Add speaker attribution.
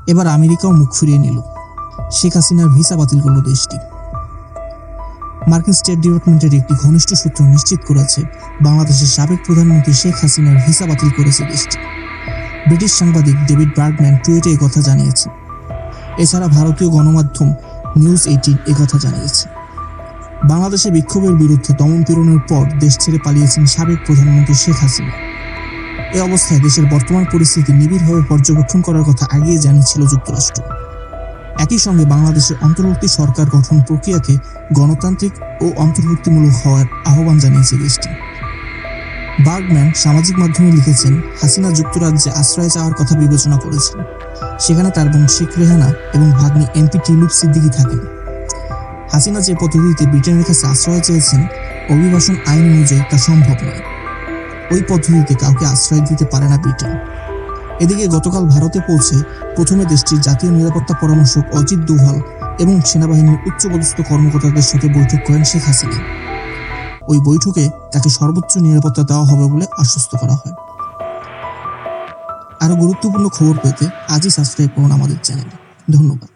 Speaker 1: এবার আমেরিকাও মুখ ফিরিয়ে নিল। শেখ হাসিনার ভিসা বাতিল করল দেশটি। মার্কিন স্টেট ডিপার্টমেন্টের একটি ঘনিষ্ঠ সূত্র নিশ্চিত করেছে, বাংলাদেশের সাবেক প্রধানমন্ত্রী শেখ হাসিনার ভিসা বাতিল করেছে দেশটি। ব্রিটিশ সাংবাদিক ডেভিড বার্গম্যান টুইটে একথা জানিয়েছেন। এছাড়া ভারতীয় গণমাধ্যম নিউজ 18 একথা জানিয়েছে। বাংলাদেশে বিক্ষোভের বিরুদ্ধে দমন-পীড়নের পর দেশ ছেড়ে পালিয়েছেন সাবেক প্রধানমন্ত্রী শেখ হাসিনা। এ অবস্থায় দেশের বর্তমান পরিস্থিতি নিবিড়ভাবে পর্যবেক্ষণ করার কথা আগেই জানিয়েছিল যুক্তরাষ্ট্র। একই সঙ্গে বাংলাদেশের অন্তর্বর্তী সরকার গঠন প্রক্রিয়াকে গণতান্ত্রিক ও অন্তর্ভুক্তিমূলক হওয়ার আহ্বান জানিয়েছে দেশটি। বার্গম্যান সামাজিক মাধ্যমে লিখেছেন, হাসিনা যুক্তরাজ্যে আশ্রয় চাওয়ার কথা বিবেচনা করেছেন। সেখানে তার বোন শেখ রেহানা এবং ভাগ্নি এমপি টিউলিপ সিদ্দিকী থাকেন। হাসিনা যে পদ্ধতিতে ব্রিটেনের কাছে আশ্রয় চেয়েছেন, অভিবাসন আইন অনুযায়ী তা সম্ভব নয়। ওই পদ্ধতিতে কাউকে আশ্রয় দিতে পারে না ব্রিটেন। এদিকে গতকাল ভারতে পৌঁছে প্রথমে দেশটির জাতীয় নিরাপত্তা পরামর্শক অজিত দোভাল এবং সেনাবাহিনীর উচ্চপদস্থ কর্মকর্তাদের সাথে বৈঠক করেন শেখ হাসিনা। ওই বৈঠকে তাকে সর্বোচ্চ নিরাপত্তা দেওয়া হবে বলে আশ্বস্ত করা হয়। আরও গুরুত্বপূর্ণ খবর পেতে আজই সাবস্ক্রাইব করুন আমাদের চ্যানেল। ধন্যবাদ।